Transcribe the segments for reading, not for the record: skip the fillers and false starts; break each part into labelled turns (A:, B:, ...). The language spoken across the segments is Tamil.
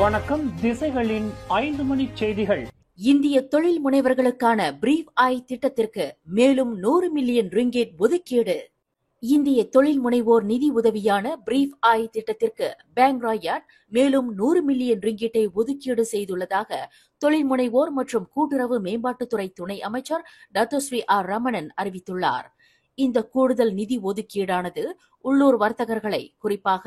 A: வணக்கம். திசைகளின் 5 மணி செய்திகள்.
B: இந்திய தொழில் முனைவர்களுக்கான பிரீஃப் ஐ திட்டத்திற்கு மேலும் 100 மில்லியன் ரிங்கெட் ஒதுக்கீடு. இந்திய தொழில் முனைவோர் நிதி உதவியான பிரீஃப் ஐ திட்டத்திற்கு பேங்க் ராயட் மேலும் 100 மில்லியன் ரிங்கெட்டை ஒதுக்கீடு செய்துள்ளதாக தொழில் முனைவோர் மற்றும் கூட்டுறவு மேம்பாட்டுத்துறை துணை அமைச்சர் டத்தோஸ்ரீ ஆர் ரமணன் அறிவித்துள்ளார். இந்த கூடுதல் நிதி ஒதுக்கீடானது உள்ளூர் வர்த்தகர்களை, குறிப்பாக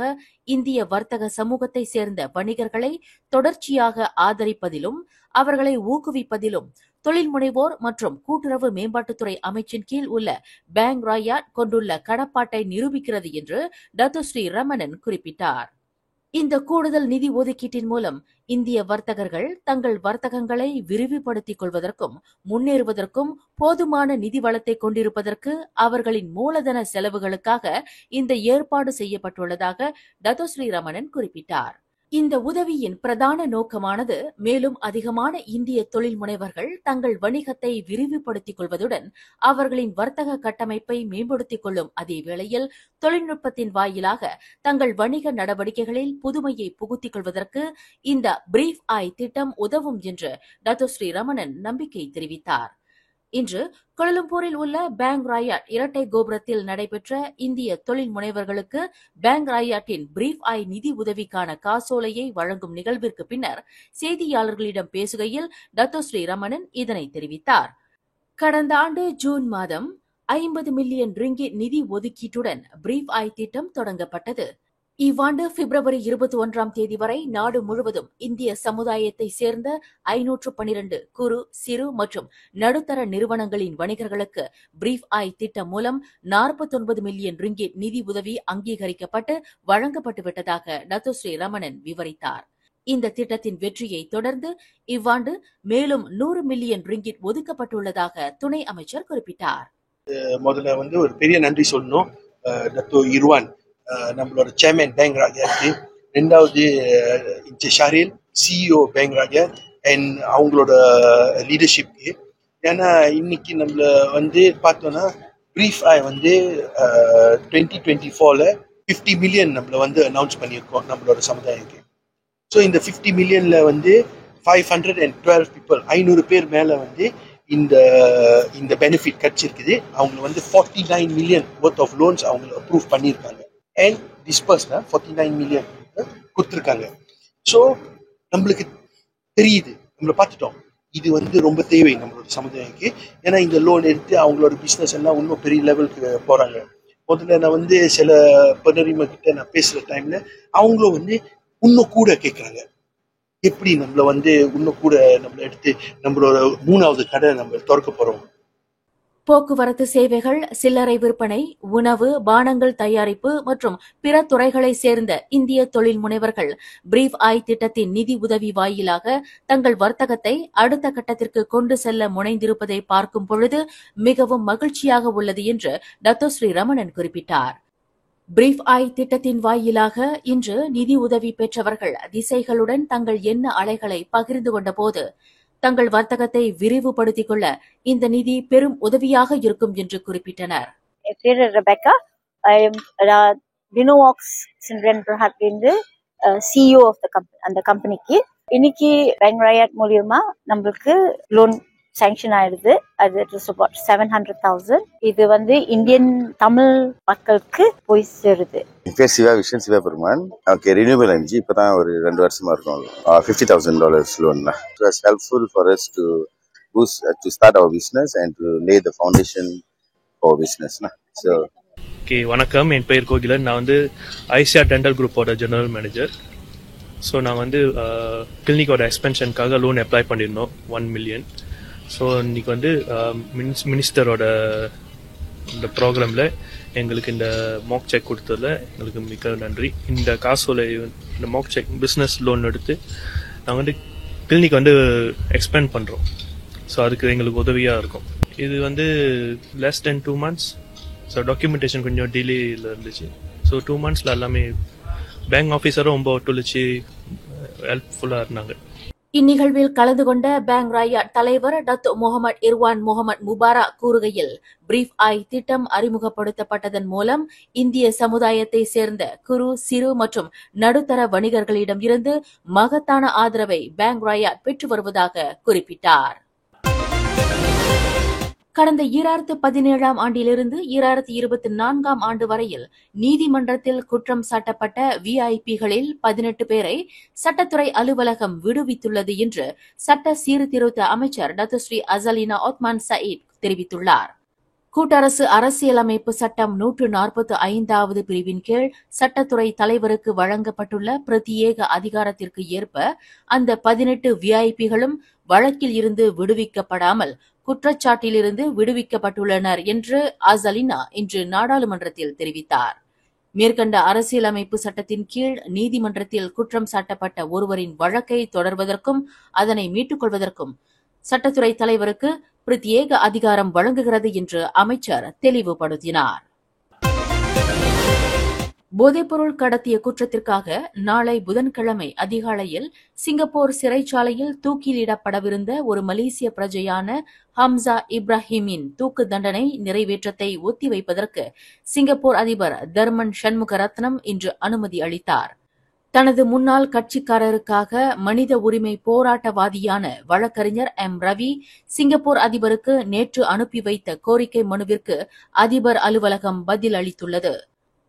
B: இந்திய வர்த்தக சமூகத்தை சேர்ந்த வணிகர்களை தொடர்ச்சியாக ஆதரிப்பதிலும் அவர்களை ஊக்குவிப்பதிலும் தொழில் முனைவோர் மற்றும் கூட்டுறவு மேம்பாட்டுத்துறை அமைச்சின் கீழ் உள்ள பேங்க் ராயட் கொண்டுள்ள கடப்பாட்டை நிரூபிக்கிறது என்று டத்தோஸ்ரீ ரமணன் குறிப்பிட்டார். இந்த கூடுதல் நிதி ஒதுக்கீட்டின் மூலம் இந்திய வர்த்தகர்கள் தங்கள் வர்த்தகங்களை விரிவுபடுத்திக் கொள்வதற்கும் முன்னேறுவதற்கும் போதுமான நிதி வளத்தை கொண்டிருப்பதற்கு அவர்களின் மூலதன செலவுகளுக்காக இந்த ஏற்பாடு செய்யப்பட்டுள்ளதாக டத்தோஸ்ரீ ரமணன் குறிப்பிட்டார். இந்த உதவியின் பிரதான நோக்கமானது மேலும் அதிகமான இந்திய தொழில் முனைவர்கள் தங்கள் வணிகத்தை விரிவுபடுத்திக் கொள்வதுடன் அவர்களின் வர்த்தக கட்டமைப்பை மேம்படுத்திக் கொள்ளும் அதே வேளையில் தொழில்நுட்பத்தின் வாயிலாக தங்கள் வணிக நடவடிக்கைகளில் புதுமையை புகுத்திக் கொள்வதற்கு இந்த பிரீஃப் ஐ திட்டம் உதவும் என்று டத்தோஸ்ரீ ரமணன் நம்பிக்கை தெரிவித்தார். இன்று கோலாலம்பூரில் உள்ள பேங்க் ராயட் இரட்டை கோபுரத்தில் நடைபெற்ற இந்திய தொழில் முனைவர்களுக்கு பேங்க் ராயட்டின் பிரீஃப் ஐ நிதி உதவிக்கான காசோலையை வழங்கும் நிகழ்விற்கு பின்னர் செய்தியாளர்களிடம் பேசுகையில் டத்தோஸ்ரீ ரமணன் இதனை தெரிவித்தார். கடந்த ஆண்டு ஜூன் மாதம் 50 மில்லியன் ரிங்கிட் நிதி ஒதுக்கீட்டுடன் பிரீஃப் ஐ திட்டம் தொடங்கப்பட்டது. இவ்வாண்டு பிப்ரவரி 21ஆம் தேதி வரை நாடு முழுவதும் இந்திய சமுதாயத்தை சேர்ந்த 512 குறு, சிறு மற்றும் நடுத்தர நிறுவனங்களின் வணிகர்களுக்கு பிரீஃப் ஐ திட்டம் மூலம் 49 மில்லியன் ரிங்கிட் நிதி உதவி அங்கீகரிக்கப்பட்டு வழங்கப்பட்டுவிட்டதாக டத்தோஸ்ரீ ரமணன் விவரித்தார். இந்த திட்டத்தின் வெற்றியை தொடர்ந்து இவ்வாண்டு மேலும் 100 மில்லியன் ரிங்கிட் ஒதுக்கப்பட்டுள்ளதாக துணை அமைச்சர் குறிப்பிட்டார்.
C: முதல்ல ஒரு பெரிய நன்றி சொல்லணும் டத்தோ இர்வான், நம்மளோட சேர்மன் பேங்க் ராயட், ரெண்டாவது ஷாரில் சிஇஓ பேங்க் ராயட் அண்ட் அவங்களோட லீடர்ஷிப்க்கு. ஏன்னா இன்னைக்கு நம்மள பார்த்தோம்னா பிரீஃப் ஐ 2024 50 மில்லியன் நம்மள அனௌன்ஸ் பண்ணியிருக்கோம் நம்மளோட சமுதாயத்துக்கு. ஸோ இந்த 50 மில்லியன்ல 512 பீப்புள், 500 பேர் மேல இந்த பெனிஃபிட் கிடைச்சிருக்குது. அவங்க 49 மில்லியன் ஒர்த் ஆஃப் லோன்ஸ் அவங்க அப்ரூவ் பண்ணியிருக்காங்க அண்ட் டிஸ்பர்ஸ்னா 49 மில்லியன் கொடுத்துருக்காங்க. ஸோ நம்மளுக்கு தெரியுது, நம்மள பார்த்துட்டோம், இது ரொம்ப தேவை நம்மளோட சமுதாயத்துக்கு. ஏன்னா இந்த லோன் எடுத்து அவங்களோட பிஸ்னஸ் எல்லாம் இன்னும் பெரிய லெவலுக்கு போறாங்க. முதல்ல நான் சில பனரிம கிட்ட நான் பேசுற டைம்ல அவங்களும் இன்னும் கூட கேட்கறாங்க, எப்படி நம்மள இன்னும் கூட நம்மள எடுத்து நம்மளோட 3வது கடை நம்ம திறக்க போறோம்.
B: போக்குவரத்து சேவைகள், சில்லறை விற்பனை, உணவு, பானங்கள் தயாரிப்பு மற்றும் பிற துறைகளை சேர்ந்த இந்திய தொழில் முனைவர்கள் பிரீஃப் ஐ திட்டத்தின் நிதி உதவி வாயிலாக தங்கள் வர்த்தகத்தை அடுத்த கட்டத்திற்கு கொண்டு செல்ல முனைந்திருப்பதை பார்க்கும் பொழுது மிகவும் மகிழ்ச்சியாக உள்ளது என்று டத்தோஸ்ரீ ரமணன் குறிப்பிட்டார். பிரீஃப் ஐ திட்டத்தின் வாயிலாக இன்று நிதி உதவி பெற்றவர்கள் திசைகளுடன் தங்கள் எண்ண அலைகளை பகிர்ந்து கொண்ட போது தங்கள் வர்த்தகத்தை விரிவுபடுத்திக் கொள்ள இந்த நிதி பெரும் உதவியாக இருக்கும் என்று குறிப்பிட்டனர்.
D: Rebecca, I am Vinovox Sindran Prahat, CEO of the company. இன்னைக்கு பேங்க் ராயட் மூலியமா நம்மளுக்கு லோன் சாங்ஷன் ஆயிடுது. அது இட் வாஸ் அபவுட் 700,000. இது இந்தியன் தமிழ் மக்களுக்கு போய் சேருது.
E: பேர் Shiva vision Sivaperuman. Okay, renewal energy இப்பதான் ஒரு 2 வருஷமா இருக்கும். $50,000 loan. It was helpful for us to boost to start our business and to lay the foundation for business. So
F: வணக்கம், என் பெயர் கோகிலன். நான் ஐசிஆர் டென்டல் குரூப்போட ஜெனரல் மேனேஜர். ஸோ நான் கிளினிக்கோட எக்ஸ்பென்ஷனுக்காக லோன் அப்ளை பண்ணியிருந்தோம் 1 மில்லியன். ஸோ இன்னைக்கு மினிஸ்டரோட இந்த ப்ரோக்ராமில் எங்களுக்கு இந்த மாக் செக் கொடுத்ததில் எங்களுக்கு மிக நன்றி. இந்த காசோலை, இந்த மாக் செக் பிஸ்னஸ் லோன் எடுத்து நாங்கள் கிளினிக் எக்ஸ்பேண்ட் பண்ணுறோம். ஸோ அதுக்கு எங்களுக்கு உதவியாக இருக்கும். இது less than 2 months. So documentation கொஞ்சம் டிலேயில் இருந்துச்சு. ஸோ 2 monthsல எல்லாமே பேங்க் ஆஃபீஸரும் ரொம்ப ஒத்துழைச்சி ஹெல்ப்ஃபுல்லாக இருந்தாங்க.
B: இந்நிகழ்வில் கலந்து கொண்ட பேங்க் ராயா தலைவர் டத்து முகமது இர்வான் முகமது முபாரா கூறுகையில், பிரீஃப் ஐ திட்டம் அறிமுகப்படுத்தப்பட்டதன் மூலம் இந்திய சமுதாயத்தை சேர்ந்த குறு, சிறு மற்றும் நடுத்தர வணிகர்களிடம் இருந்து மகத்தான ஆதரவை பேங்க் ராயா பெற்று வருவதாக குறிப்பிட்டார். கடந்த 2017ஆம் ஆண்டிலிருந்து 2024ஆம் ஆண்டு வரையில் நீதிமன்றத்தில் குற்றம் சாட்டப்பட்ட விஐபிகளில் 18 பேரை சட்டத்துறை அலுவலகம் விடுவித்துள்ளது என்று சட்ட சீர்திருத்த அமைச்சர் டத்துஸ்ரீ அசலினா ஒத்மான் சயீத் தெரிவித்துள்ளார். கூட்டரசு அரசியலமைப்பு சட்டம் 145வது பிரிவின் கீழ் சட்டத்துறை தலைவருக்கு வழங்கப்பட்டுள்ள பிரத்யேக அதிகாரத்திற்கு ஏற்ப அந்த 18 விஐபிகளும் வழக்கில் இருந்து விடுவிக்கப்படாமல் குற்றச்சாட்டிலிருந்து விடுவிக்கப்பட்டுள்ளனர் என்று அசலினா இன்று நாடாளுமன்றத்தில் தெரிவித்தார். மேற்கண்ட அரசியலமைப்பு சட்டத்தின் கீழ் நீதிமன்றத்தில் குற்றம் சாட்டப்பட்ட ஒருவரின் வழக்கை தொடர்வதற்கும் அதனை மீட்டுக் கொள்வதற்கும் சட்டத்துறை தலைவருக்கு பிரத்யேக அதிகாரம் வழங்குகிறது என்று அமைச்சர் தெளிவுபடுத்தினார். போதைப்பொருள் கடத்திய குற்றத்திற்காக நாளை புதன்கிழமை அதிகாலையில் சிங்கப்பூர் சிறைச்சாலையில் தூக்கிலிடப்படவிருந்த ஒரு மலேசிய பிரஜையான ஹம்சா இப்ராஹிமின் தூக்கு தண்டனை நிறைவேற்றத்தை ஒத்திவைப்பதற்கு சிங்கப்பூர் அதிபர் தர்மன் சண்முகரத்னம் இன்று அனுமதி அளித்தார். தனது முன்னாள் கட்சிக்காரருக்காக மனித உரிமை போராட்டவாதியான வழக்கறிஞர் ரவி சிங்கப்பூர் அதிபருக்கு நேற்று அனுப்பி வைத்த கோரிக்கை மனுவிற்கு அதிபர் அலுவலகம் பதில் அளித்துள்ளது.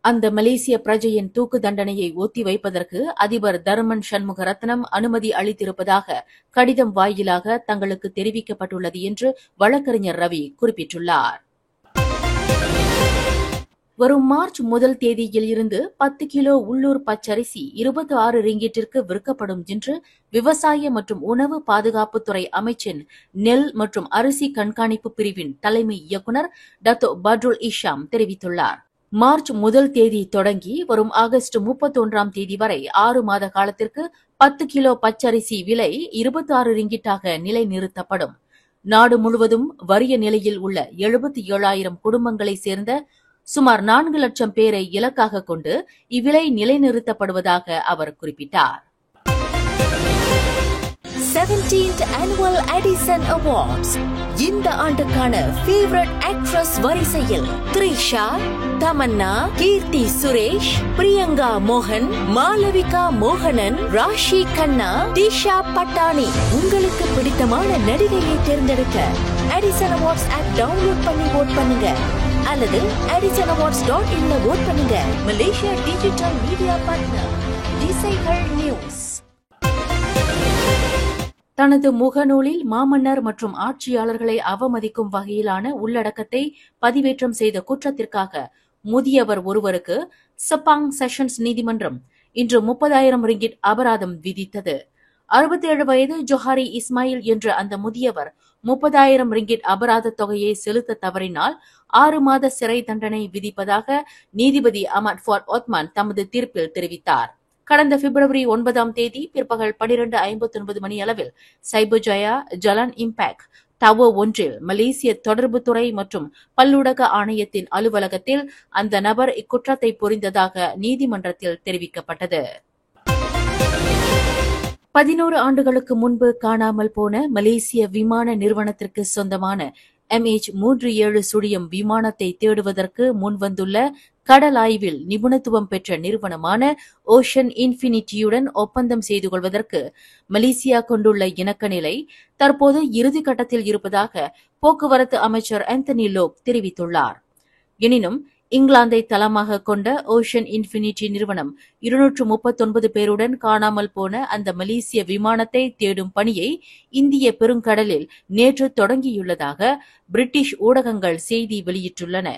B: அந்த மலேசிய பிரஜையின் தூக்கு தண்டனையை ஒத்திவைப்பதற்கு அதிபர் தர்மன் சண்முகரத்னம் அனுமதி அளித்திருப்பதாக கடிதம் வாயிலாக தங்களுக்கு தெரிவிக்கப்பட்டுள்ளது என்று வழக்கறிஞர் ரவி குறிப்பிட்டுள்ளார். வரும் மார்ச் 1 தேதியில் இருந்து 10 கிலோ உள்ளூர் பச்சரிசி 26 ரிங்கிட்டிற்கு விற்கப்படும் என்று விவசாய மற்றும் உணவு பாதுகாப்புத்துறை அமைச்சின் நெல் மற்றும் அரிசி கண்காணிப்பு பிரிவின் தலைமை இயக்குநர் டத்தோ பட்ருல் இஷாம் தெரிவித்துள்ளார். மார்ச் 1 தேதி தொடங்கி வரும் ஆகஸ்ட் 31ஆம் தேதி வரை 6 மாத காலத்திற்கு 10 கிலோ பச்சரிசி விலை 26 ரிங்கிட்டாக நிலைநிறுத்தப்படும். நாடு முழுவதும் வறிய நிலையில் உள்ள 77,000 குடும்பங்களை சேர்ந்த சுமார் 4 லட்சம் பேரை இலக்காக கொண்டு இவ்விலை நிலைநிறுத்தப்படுவதாக அவர் குறிப்பிட்டார்.
G: 17th Annual Edison Awards. இந்த ஆண்டுக்கான ஃபேவரட் ஆக்ட்ரஸ் வரிசையில் த்ரிஷா, தமன்னா, கீர்த்தி சுரேஷ், பிரியங்கா மோகன், மாளவிகா மோகனன், ராஷி கண்ணா, திஷா பட்டானி. உங்களுக்கு பிடித்தமான நடிகையை தேர்ந்தெடுக்க எடிசன் அவார்ட்ஸ் ஆப் டவுன்லோட் பண்ணி ஓட் பண்ணுங்க அல்லது edisonawards.in ஓட் பண்ணுங்க. மலேசியா டிஜிட்டல் மீடியா பார்ட்னர் திசைகள் நியூஸ்.
B: தனது முகநூலில் மாமன்னர் மற்றும் ஆட்சியாளர்களை அவமதிக்கும் வகையிலான உள்ளடக்கத்தை பதிவேற்றம் செய்த குற்றத்திற்காக முதியவர் ஒருவருக்கு செப்பாங் செஷன்ஸ் நீதிமன்றம் இன்று 30,000 ரிங்கிட் அபராதம் விதித்தது. 67 வயது ஜொஹாரி இஸ்மாயில் என்ற அந்த முதியவர் 30,000 ரிங்கிட் அபராத தொகையை செலுத்த தவறினால் 6 மாத சிறை தண்டனை விதிப்பதாக நீதிபதி அமட் ஃபாட் ஒத்மான் தமது தீர்ப்பில் தெரிவித்தார். கடந்த பிப்ரவரி 9ஆம் தேதி பிற்பகல் 12:59 மணி அளவில் சைபர்ஜயா ஜலான் இம்பாக்ட் டவர் ஒன்றில் மலேசிய தொடர்புத்துறை மற்றும் பல்லூடக ஆணையத்தின் அலுவலகத்தில் அந்த நபர் இக்குற்றத்தை புரிந்ததாக நீதிமன்றத்தில் தெரிவிக்கப்பட்டது. 11 ஆண்டுகளுக்கு முன்பு காணாமல் போன மலேசிய விமான நிறுவனத்திற்கு சொந்தமான MH370 விமானத்தை தேடுவதற்கு முன்வந்துள்ள கடல் ஆய்வில் நிபுணத்துவம் பெற்ற நிறுவனமான ஓஷன் இன்ஃபினிட்டியுடன் ஒப்பந்தம் செய்து கொள்வதற்கு மலேசியா கொண்டுள்ள இணக்க நிலை தற்போது இறுதிக்கட்டத்தில் இருப்பதாக போக்குவரத்து அமைச்சர் ஆந்தனி லோக் தெரிவித்துள்ளார். எனினும் இங்கிலாந்தை தளமாக கொண்ட ஓஷன் இன்ஃபினிட்டி நிறுவனம் 239 பேருடன் காணாமல் போன அந்த மலேசிய விமானத்தை தேடும் பணியை இந்திய பெருங்கடலில் நேற்று தொடங்கியுள்ளதாக பிரிட்டிஷ் ஊடகங்கள் செய்தி வெளியிட்டுள்ளன.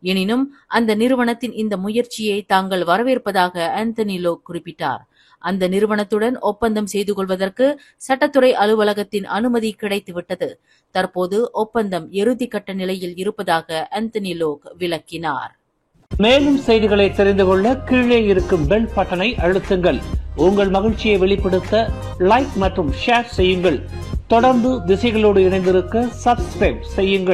B: எனினும் அந்த நிறுவனத்தின் இந்த முயற்சியை தாங்கள் வரவேற்பதாக ஆந்தனி லோக் குறிப்பிட்டார். அந்த நிறுவனத்துடன் ஒப்பந்தம் செய்து கொள்வதற்கு சட்டத்துறை அலுவலகத்தின் அனுமதி கிடைத்துவிட்டது. தற்போது ஒப்பந்தம் இறுதிக்கட்ட நிலையில் இருப்பதாக ஆந்தனி லோக் விளக்கினார்.
A: மேலும் செய்திகளை தெரிந்து கொள்ள கீழே இருக்கும் பெல் பட்டனை அழுத்துங்கள். உங்கள் மகிழ்ச்சியை வெளிப்படுத்த லைக் மற்றும் ஷேர் செய்யுங்கள். தொடர்ந்து திசைகளோடு இணைந்திருக்க சப்ஸ்கிரைப் செய்யுங்கள்.